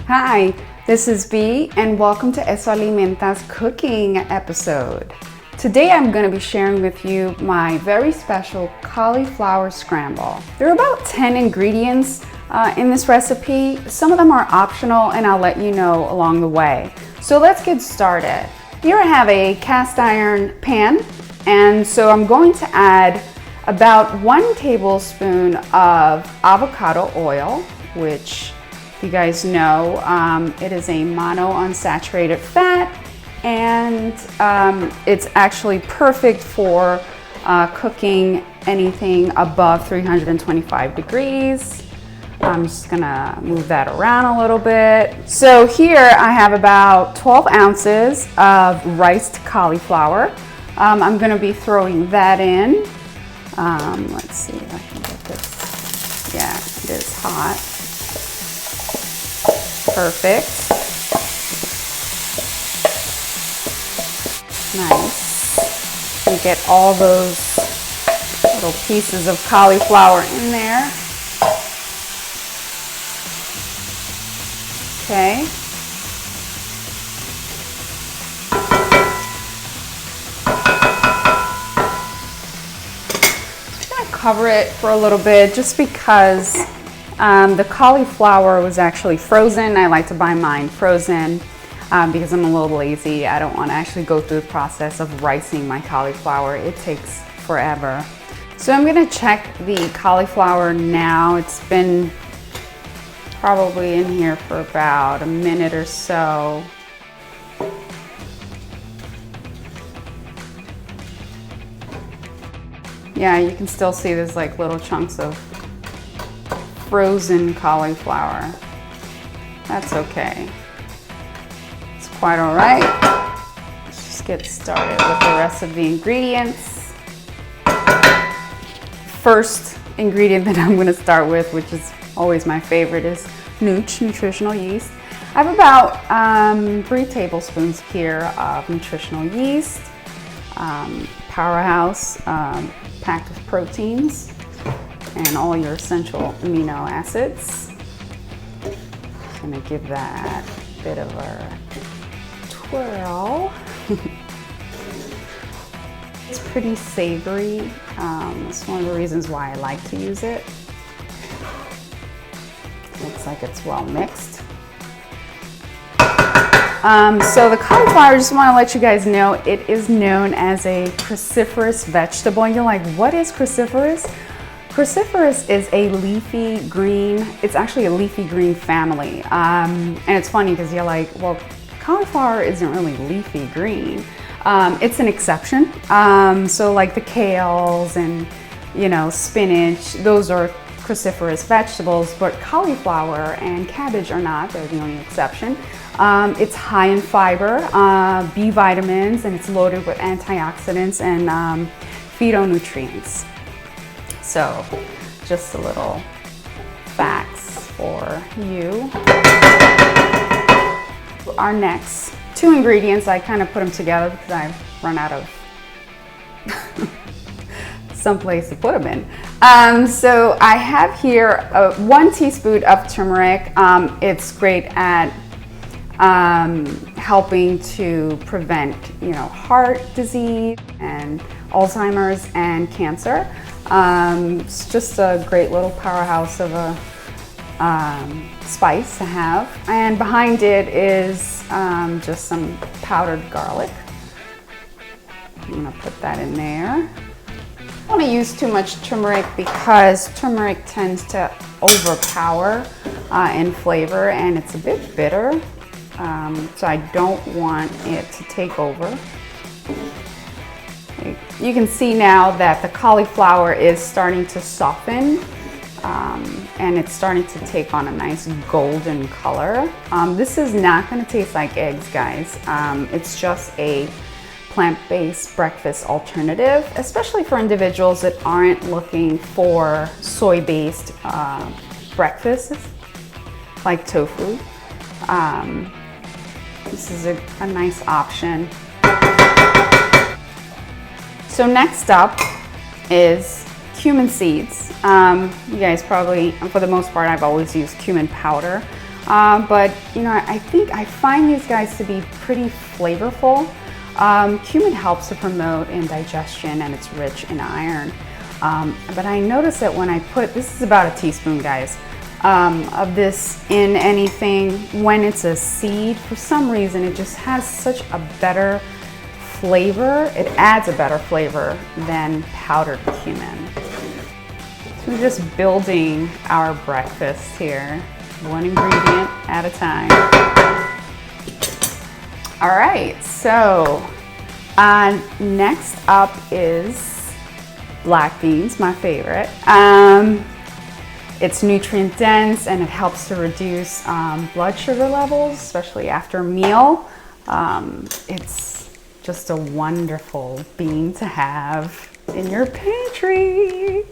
Hi, this is B and welcome to Alimenta's cooking episode. Today I'm going to be sharing with you my very special cauliflower scramble. There are about 10 ingredients in this recipe. Some of them are optional and I'll let you know along the way. So let's get started. Here I have a cast iron pan, and so I'm going to add about 1 tablespoon of avocado oil, which you guys know, it is a monounsaturated fat, and it's actually perfect for cooking anything above 325 degrees. I'm just gonna move that around a little bit. So here I have about 12 ounces of riced cauliflower. I'm gonna be throwing that in. Let's see if I can get this. Yeah, it is hot. Perfect. Nice. You get all those little pieces of cauliflower in there. Okay. I'm gonna cover it for a little bit just because the cauliflower was actually frozen. I like to buy mine frozen because I'm a little lazy. I don't want to actually go through the process of ricing my cauliflower. It takes forever. So I'm going to check the cauliflower now. It's been probably in here for about a minute or so. Yeah, you can still see there's like little chunks of frozen cauliflower. That's okay. It's quite all right. Let's just get started with the rest of the ingredients. First ingredient that I'm going to start with, which is always my favorite, is nutritional yeast. I have about 3 tablespoons here of nutritional yeast. Powerhouse, packed with proteins and all your essential amino acids. I'm gonna give that a bit of a twirl. It's pretty savory. It's one of the reasons why I like to use it. Looks like it's well mixed. So the cauliflower, I just want to let you guys know, it is known as a cruciferous vegetable. And you're like, what is cruciferous? Cruciferous is a leafy green. It's actually a leafy green family. And it's funny because you're like, well, cauliflower isn't really leafy green. It's an exception. So like the kales and, you know, spinach, those are cruciferous vegetables, but cauliflower and cabbage are not. They're the only exception. It's high in fiber, B vitamins, and it's loaded with antioxidants and phytonutrients. So just a little facts for you. Our next 2 ingredients, I kind of put them together because I've run out of some place to put them in. So I have here 1 teaspoon of turmeric. It's great at helping to prevent, you know, heart disease and Alzheimer's and cancer. It's just a great little powerhouse of a spice to have. And behind it is just some powdered garlic. I'm gonna put that in there. I don't want to use too much turmeric because turmeric tends to overpower in flavor, and it's a bit bitter. So I don't want it to take over. You can see now that the cauliflower is starting to soften and it's starting to take on a nice golden color. This is not going to taste like eggs, guys. It's just a plant-based breakfast alternative, especially for individuals that aren't looking for soy-based breakfasts like tofu. This is a nice option. So next up is cumin seeds. You guys probably, for the most part, I've always used cumin powder. But you know, I find these guys to be pretty flavorful. Cumin helps to promote indigestion and it's rich in iron. But I noticed that when I put, this is about a teaspoon, guys, of this in anything, when it's a seed, for some reason it just has such a better flavor. It adds a better flavor than powdered cumin. So we're just building our breakfast here, one ingredient at a time. All right, so next up is black beans, my favorite. It's nutrient dense and it helps to reduce blood sugar levels, especially after a meal. It's just a wonderful bean to have in your pantry.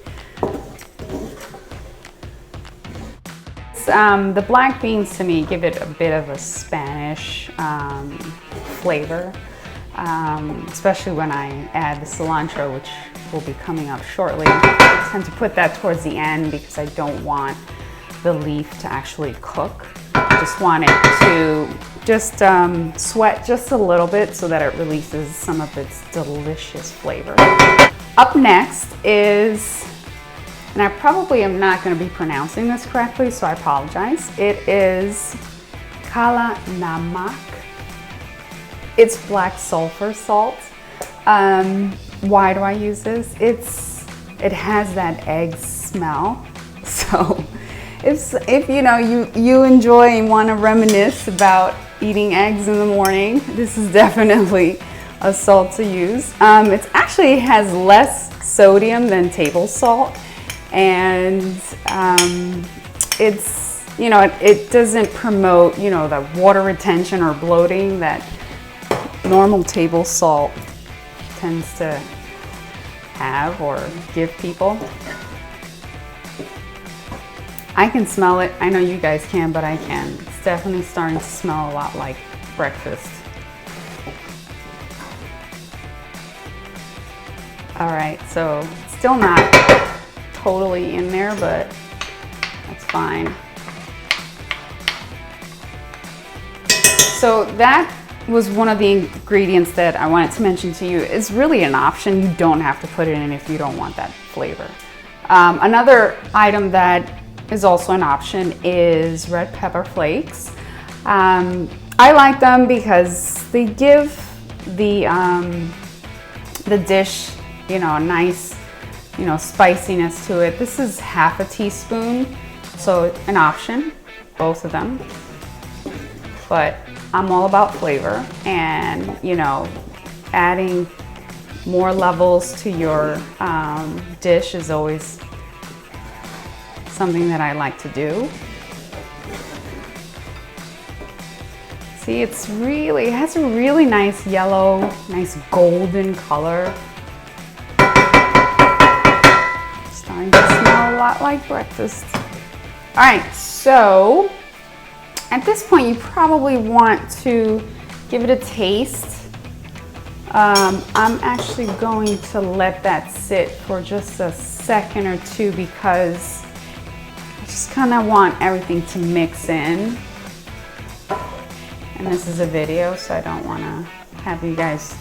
The black beans to me give it a bit of a Spanish flavor, especially when I add the cilantro, which will be coming up shortly. I tend to put that towards the end because I don't want the leaf to actually cook. I just want it to just sweat just a little bit so that it releases some of its delicious flavor. Up next is, and I probably am not going to be pronouncing this correctly, so I apologize. It is kala namak. It's black sulfur salt. Why do I use this? It has that egg smell. So if you know you enjoy and want to reminisce about eating eggs in the morning, this is definitely a salt to use. It actually has less sodium than table salt, and it's, you know, it doesn't promote, you know, the water retention or bloating that normal table salt tends to have or give people. I can smell it. I know you guys can, but I can. It's definitely starting to smell a lot like breakfast. All right, so it's still not totally in there, but that's fine. So that was one of the ingredients that I wanted to mention to you. It's really an option. You don't have to put it in if you don't want that flavor. Another item that is also an option is red pepper flakes. I like them because they give the dish, you know, a nice, you know, spiciness to it. This is half a teaspoon, so an option, both of them. But I'm all about flavor, and you know, adding more levels to your dish is always something that I like to do. See, it has a really nice yellow, nice golden color. Starting to smell a lot like breakfast. All right, so at this point, you probably want to give it a taste. I'm actually going to let that sit for just a second or two because I just kind of want everything to mix in. And this is a video, so I don't want to have you guys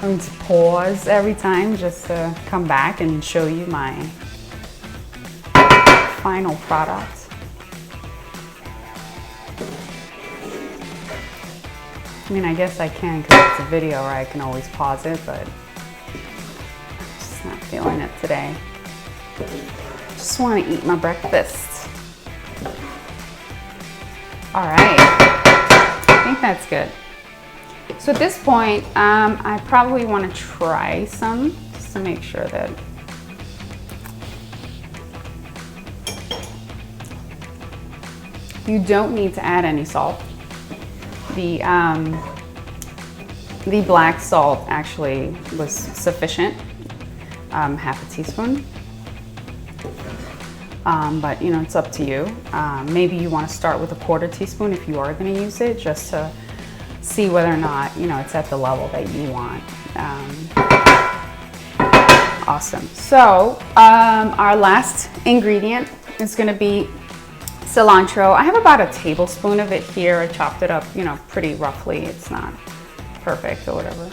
having to pause every time just to come back and show you my final product. I mean, I guess I can because it's a video where I can always pause it, but I'm just not feeling it today. Just want to eat my breakfast. All right, I think that's good. So at this point, I probably want to try some just to make sure that you don't need to add any salt. The black salt actually was sufficient, half a teaspoon. But you know, it's up to you. Maybe you want to start with a quarter teaspoon if you are going to use it, just to see whether or not, you know, it's at the level that you want. Awesome. So our last ingredient is going to be cilantro. I have about a tablespoon of it here. I chopped it up, you know, pretty roughly. It's not perfect or whatever.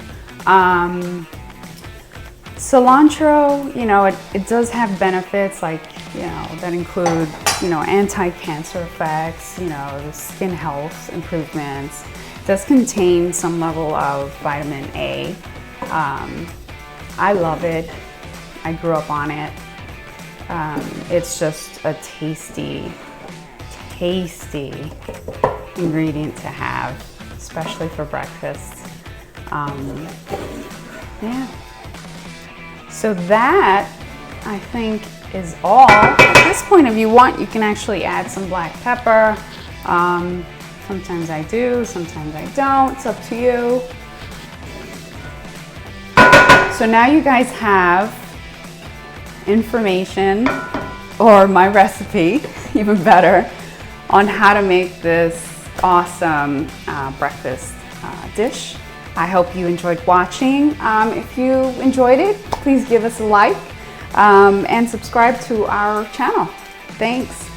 Cilantro, you know, it does have benefits like, you know, that include, you know, anti-cancer effects, you know, the skin health improvements. It does contain some level of vitamin A. I love it. I grew up on it. It's just a tasty ingredient to have, especially for breakfast. Yeah. So that, I think, is all. At this point, if you want, you can actually add some black pepper. Sometimes I do, sometimes I don't. It's up to you. So now you guys have information, or my recipe, even better, on how to make this awesome breakfast dish. I hope you enjoyed watching. If you enjoyed it, please give us a like and subscribe to our channel. Thanks.